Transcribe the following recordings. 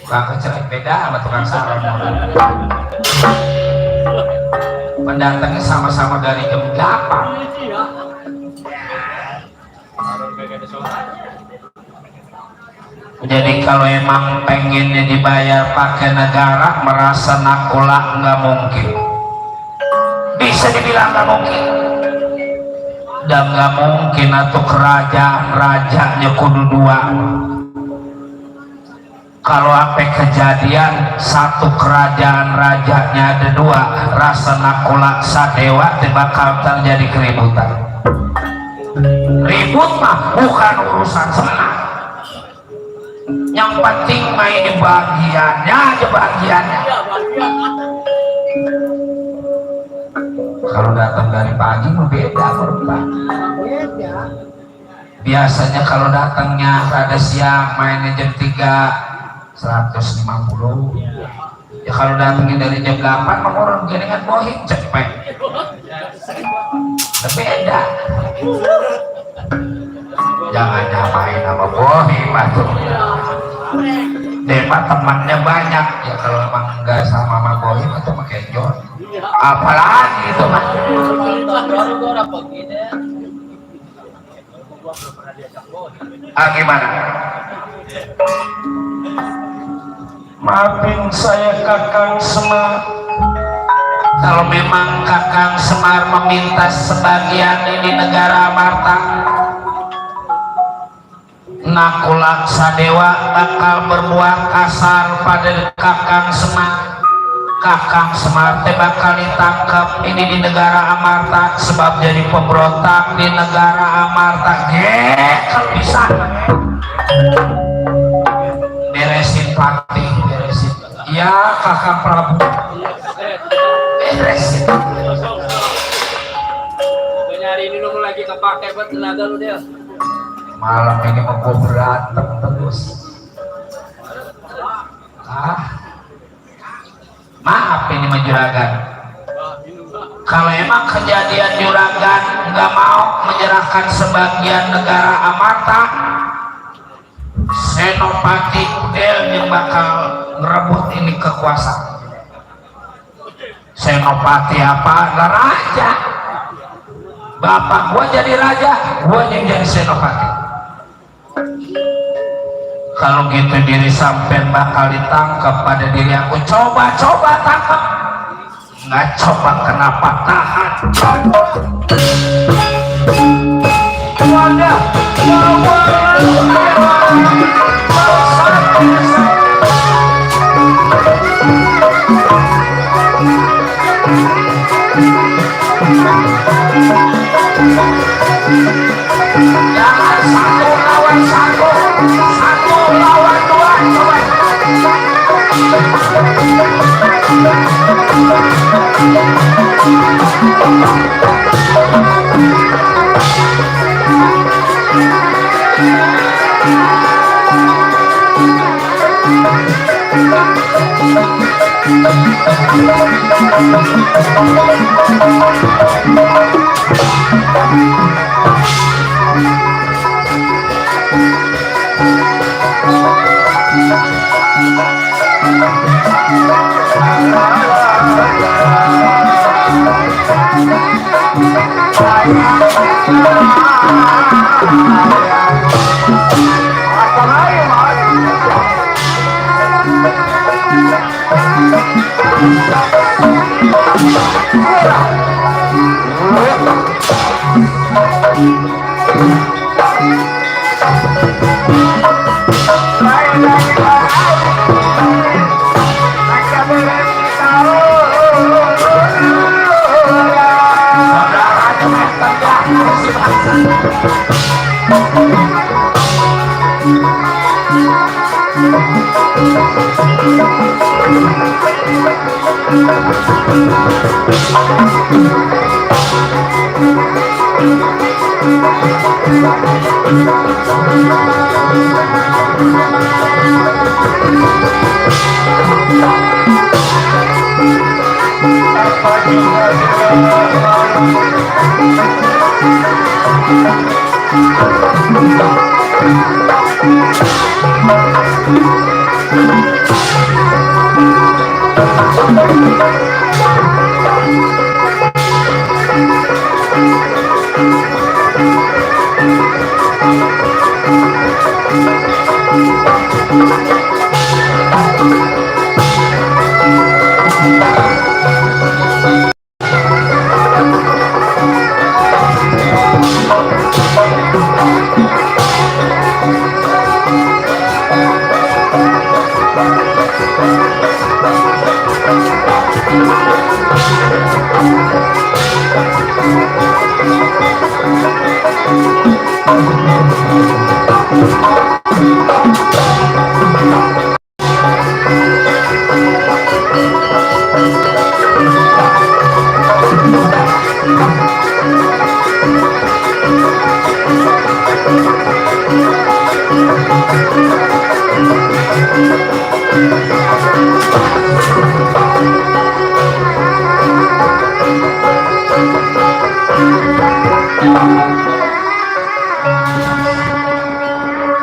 Tukang kecelek beda sama tukang saron. Pendatangnya sama-sama dari jam 8. Jadi kalau emang pengennya dibayar pakai negara, merasa nakola nggak mungkin. Bisa dibilang nggak mungkin. Dan nggak mungkin atau kerajaan rajanya kudu dua. Kalau apa kejadian satu kerajaan rajanya ada dua, rasa nakola sadewa bakal terjadi keributan. Ribut mah bukan urusan senang. Yang penting main bagiannya aja bagiannya. Kalau datang dari pagi mah beda berubah. Biasanya kalau datangnya rada siang mainnya jam 3 150. Ya kalau datangnya dari jam 8 mah orang geningan bohing cepet. Beda. Jangan nyamain sama bohim tuh. Depa temannya banyak ya, kalau emang enggak sama sama bohim itu pakai John. Apalagi itu mah. Gimana? Maafin saya Kakang Semar. Kalau memang Kakang Semar meminta sebagian ini negara Amarta, nakola sadewa bakal berbuat kasar pada Kakang Semar. Kakang Semar teh bakal ditangkap ini di negara Amarta sebab jadi pemberontak di negara Amarta. Kalau bisa beresin patih, beresin. Ya Kakang Prabu, beresin. Nyari ini lu lagi kepake buat tenaga lu dia. Malam ini mau gue berantem terus. Maaf ini mah juragan. Kalau emang kejadian juragan nggak mau menyerahkan sebagian negara Amarta, Senopati Udel yang bakal ngerebut ini kekuasaan. Senopati apa? Raja. Bapak gua jadi raja, gua yang jadi senopati. Kalau gitu diri sampean bakal ditangkap pada diri aku. Coba tangkap. Nggak coba kenapa tahan. Wadah, jangan satu lawan satu, satu lawan dua, coba.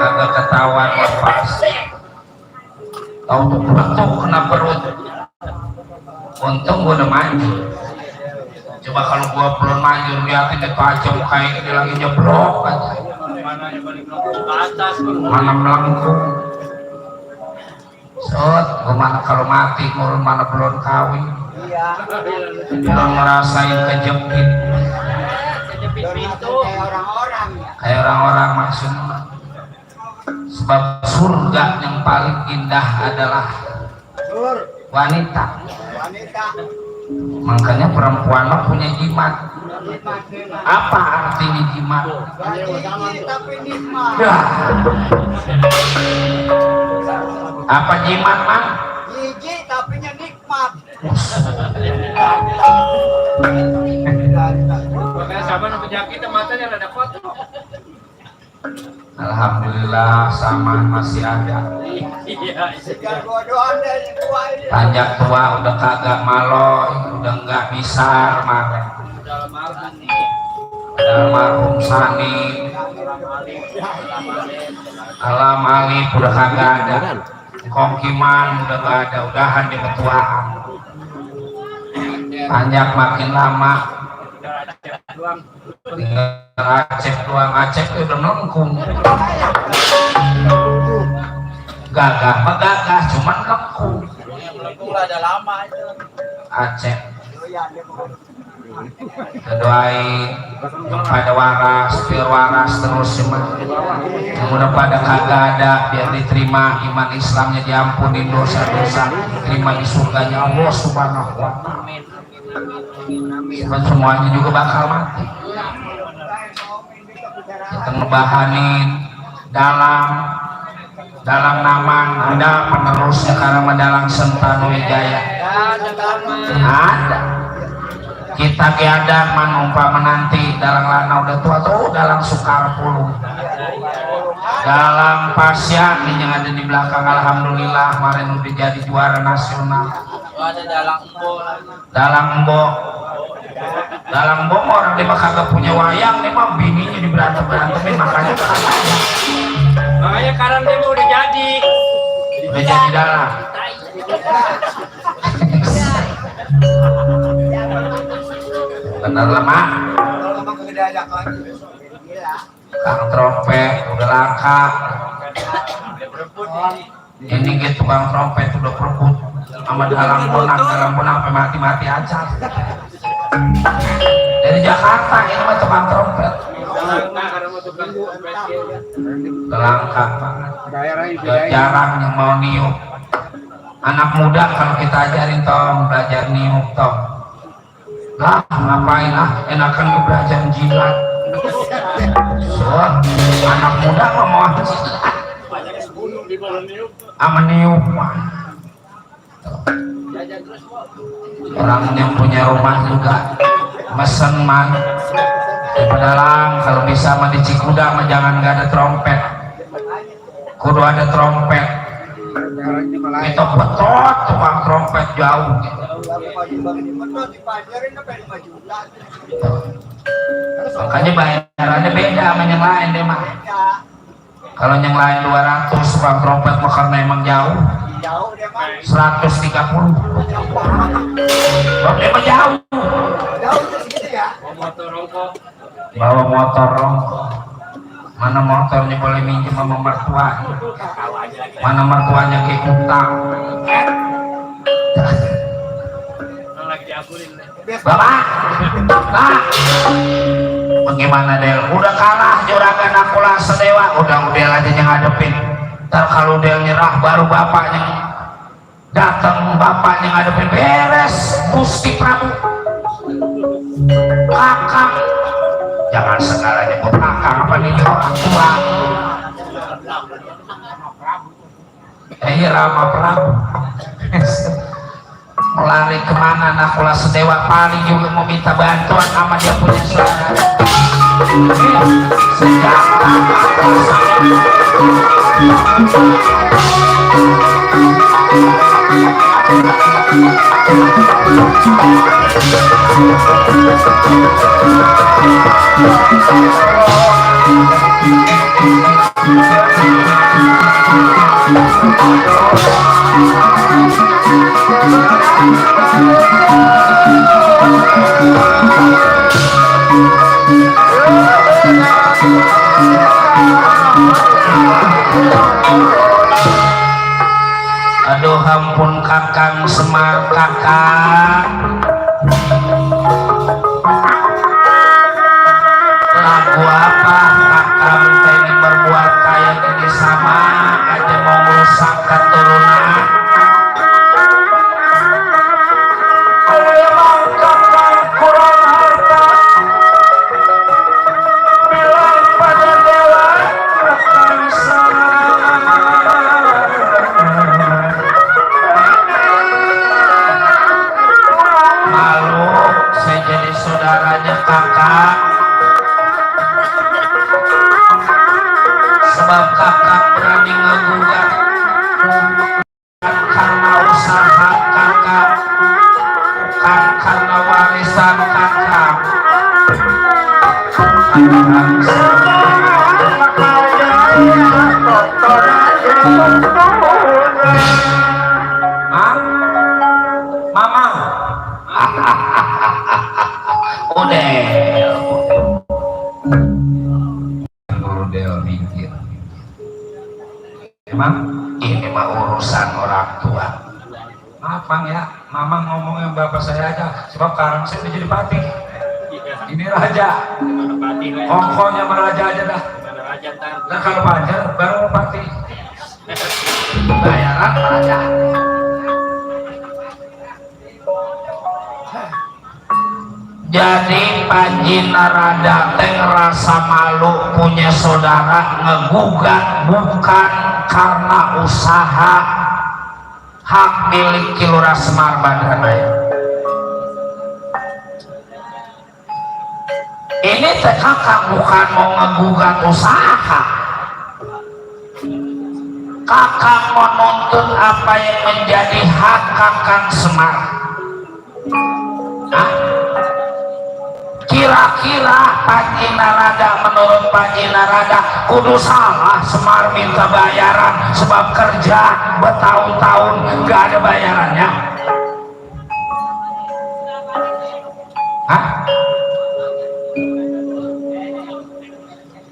Kagak ketahuan pas tahu tuh kena perut. Untung gua udah maju. Coba kalau gua belum maju liatin itu aja kayak ini lagi nyeblok aja. Mana melengkung. Sot, gimana kalau mati, ngurun mana belum kawin. Belum ngerasain kejepit. Kayak orang-orang maksudnya. Sebab surga yang paling indah adalah wanita. Makanya perempuan mah punya jimat. Apa artinya jimat? Ya. Apa jimat mah? Gigi tapi nikmat. Makanya sama penyakit matanya ada foto. Alhamdulillah sama masih ada. Iya. Panjang tua udah kagak maloy, udah nggak bisa marah. Almarhum Sani, Alam Alif udah kagak ada. Kongkiman udah nggak ada, udahan di ketuaan. Panjang makin lama. Tinggal Aceh doang, Aceh itu udah melengkung. Gagah, gagah, cuman melengkung. Ada lama itu. Aceh. Doain yang pada waras, biar waras terus semua. Yang udah pada kagak ada, biar diterima iman Islamnya, diampuni dosa-dosa, diterima di surganya Allah Subhanahu wa Ta'ala. Sebab semuanya juga bakal mati. Kita ngebahanin dalam naman ada penerusnya karena mendalang Sentanu Wijaya. Ada. Kita ada manumpa menanti dalam lana udah tua tuh dalam Sukar Puluh. Dalam Pasya ini yang ada di belakang, alhamdulillah kemarin udah jadi juara nasional. Ada Dalam Mbok orang dia mah kagak punya wayang, dia mah bininya diberantem-berantemin, makanya Makanya sekarang dia udah jadi dalam. Bener lemah. Kang trompet udah langka. Ini gitu kang trompet udah perebut sama dalam bonang sampai mati aja. Dari Jakarta ini mah tukang trompet. Langka banget. Jarang yang mau niup. Anak muda kalau kita ajarin tong belajar niup tong. Lah ngapain enakan gue belajar jilat. So, anak muda mah mau jilat. Ama niup mah. Orang yang punya rumah juga mesen man di pedalang kalau bisa mah di Cikuda mah jangan nggak ada trompet, kudu ada trompet. Itu betot tukang trompet jauh gitu. Makanya bayarannya beda sama yang lain deh mah. Kalau yang lain 200 Pak trompet mah karena emang jauh Jauh dia mah. 130 Bang emang jauh Jauh segitu ya. Mau motor rongkok. bawa motor rongkok mana motornya boleh minjem sama mertua mana mertuanya kayak utang Lagi diakulin. Bapak nah bagaimana Del udah kalah juragan Nakula Sadewa udah aja yang ngadepin ntar kalau Del nyerah baru bapaknya datang bapaknya ngadepin beres Gusti Prabu kakak jangan segala nyebut kakak apa nih orang tua Rama Prabu melari kemana Nakula Sadewa paling juga mau minta bantuan sama dia punya saudara sejak aduh ampun Kakang Semar kakak lagu apa Kakang pengen berbuat kayak gini sama aja mau merusak keturunan emang Kakang kurang harta bilang pada dewa Kakang malu saya jadi saudaranya kakak sebab kakak berani ngegugat karena usaha kakak bukan karena warisan kakak Mama udah mikir emang ini mah urusan orang tua apa ya mama ngomongnya bapak saya aja sebab sekarang saya udah jadi patih ini raja ongkonya meraja aja dah nah kalau pajar baru patih bayaran raja jadi Panji Narada teh ngerasa malu punya saudara ngegugat bukan karena usaha hak milik Kilurah Semar Badrana ini teh kakak bukan mau ngegugat usaha kakak menuntut apa yang menjadi hak Kakang Semar kira-kira Panji Narada menurut Panji Narada kudu salah Semar minta bayaran sebab kerja bertahun-tahun gak ada bayarannya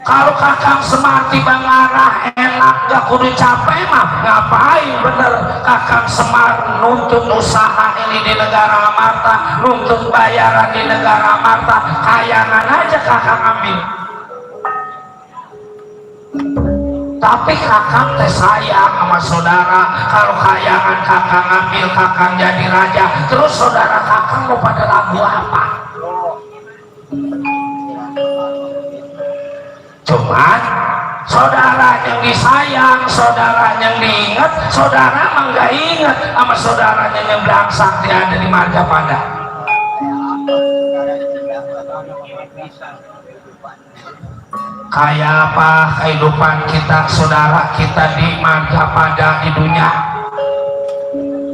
kalau Kakang Semar tiba ngarah enak gak kudu capek mah ngapain bener Kakang Semar nuntut usaha ini di negara Amarta nuntut bayaran di negara Amarta kayangan aja Kakang ambil tapi Kakang teh sayang sama saudara kalau kayangan Kakang ambil Kakang jadi raja terus saudara Kakang mau pada lagu apa cuman saudara yang disayang, saudara yang diingat, saudara mah nggak ingat sama saudaranya yang belangsang dia ada di Majapahit. Kayak apa kehidupan kita, saudara kita di Majapahit di dunia?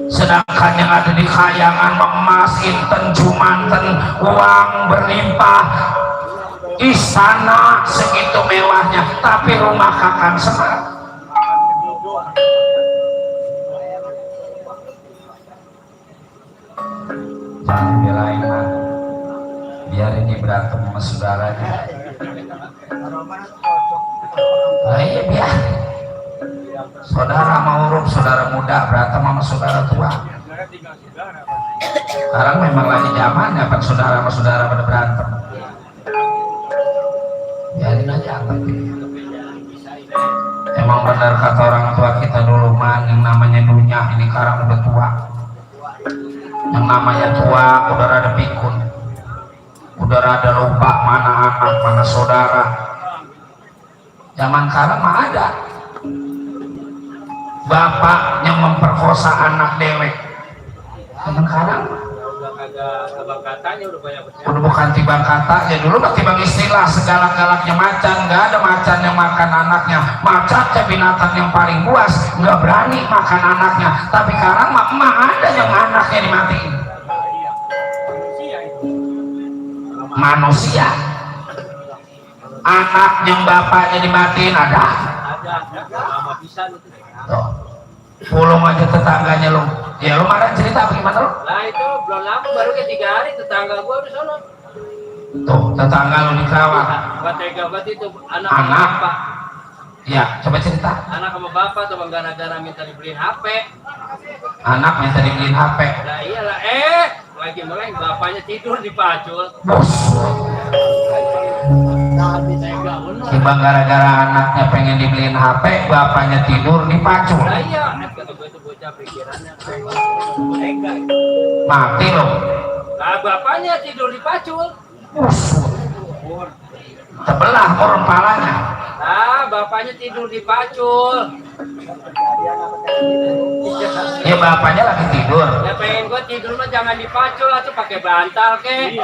Sedangkan yang ada di kayangan emas, inten, jumanten, uang berlimpah. istana segitu mewahnya, tapi rumah Kakang Semar. Jangan belain mah, biar ini berantem sama saudaranya. Nah, iya biar saudara mau urut saudara muda berantem sama saudara tua. Sekarang memang lagi zaman ya, saudara sama saudara pada berantem. Biarin aja, tapi emang benar kata orang tua kita dulu, man, yang namanya dunia ini sekarang udah tua. Yang namanya tua udah rada pikun, udah rada lupa mana anak mana saudara. Zaman sekarang mah ada bapak yang memperkosa anak dewek. Zaman sekarang udah bukan tibang kata ya, dulu mah tibang istilah, segalak-galaknya macan. Nggak ada macan yang makan anaknya. Macan teh binatang yang paling buas, nggak berani makan anaknya. Tapi sekarang mah ada yang anaknya dimatiin. Manusia anak yang bapaknya dimatiin ada. Tuh, pulung aja tetangganya lu. Ya lu marah cerita apa gimana lu? Nah itu belum lama, baru ke 3 hari tetangga gua di sana. Tuh, tetangga lu di Kerawang. Gak tega banget itu anak Anak? sama bapak. Ya, coba cerita. Anak sama bapak tuh gara-gara minta dibeliin HP. Anak minta dibeliin HP. Nah iyalah, lagi meleng bapaknya tidur di pacul. Bos. Timbang gara-gara anaknya pengen dibeliin HP, bapaknya tidur di pacul. Nah iya, kata gue itu bocah pikirannya. Mati loh. Nah bapaknya tidur di pacul. Tebelah orang palanya. Nah bapaknya tidur di pacul. Ya bapaknya lagi tidur. Ya pengen gue tidur mah jangan di pacul atau pakai bantal ke.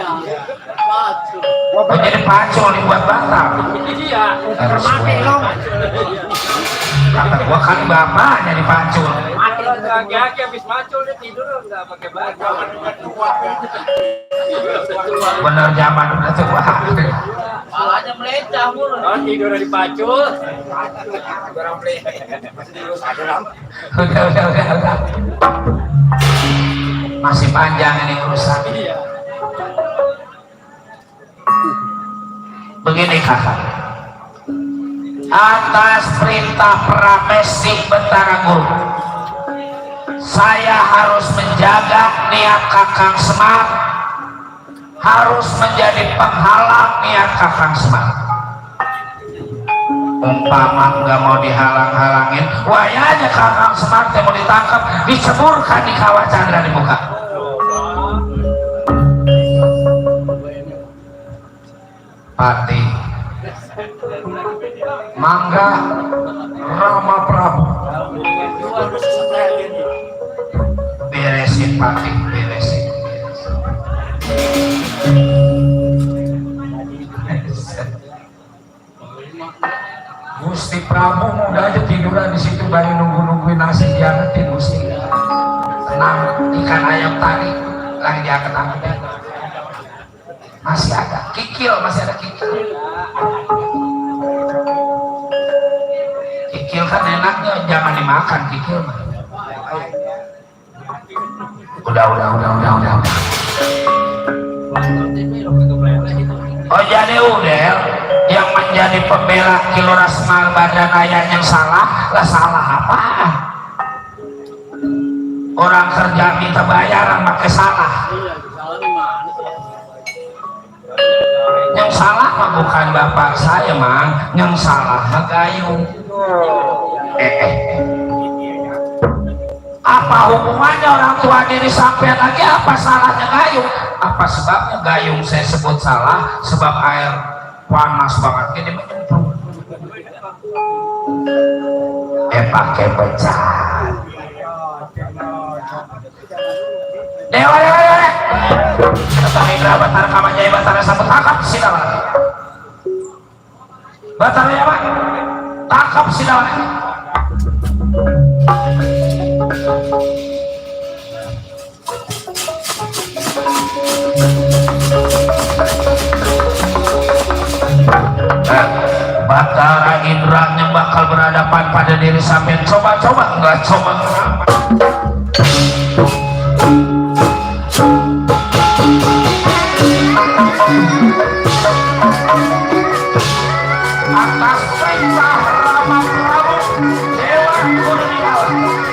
Pacul. Oh jadi pacul dibuat bantal. Iya. Harus Mati gue. dong. Kata gua kali bapaknya di pacul. Mati lagi habis macul dia tidur nggak pakai bantal. Bener zaman udah tua. Malahnya melecah mulu. Oh tidur di pacul. Udah. Masih panjang ini urusan. Begini kakak, atas perintah Pramesti Bentara Guru, saya harus menjaga niat Kakang Semar, harus menjadi penghalang niat Kakang Semar. Umpama nggak mau dihalang-halangin, wayanya Kakang Semar mau ditangkap, diceburkan di kawah Chandra di muka. Pati Mangga Rama Prabu, beresin Pati, beresin. Gusti Prabu muda aja tiduran di situ bari nungguin nasi diangetin Gusti. Tenang, ikan ayam tadi lagi diangkat-angkat. Masih ada kikil, masih ada kikil. Kikil kan enaknya jangan dimakan kikil mah. Udah. Oh jadi Udel yang menjadi pembela Kilora Semar Badanaya yang salah, lah salah apa? Orang kerja minta bayaran pakai salah. Yang salah mah bukan bapak saya mang, yang salah mah gayung. Apa hubungannya orang tua diri sampai lagi? Apa salahnya gayung? Apa sebabnya gayung saya sebut salah? Sebab air panas banget ini menyemprot. Pakai becan. Dewa. Tetapi Batara Kamajaya Batara sambut tangkap sidawan. Batara ya pak, tangkap sidawan. Batara Indra yang bakal berhadapan pada diri sampean. Coba-coba enggak coba kenapa? Atas perintah Rama Prabu Dewa Kurniawan.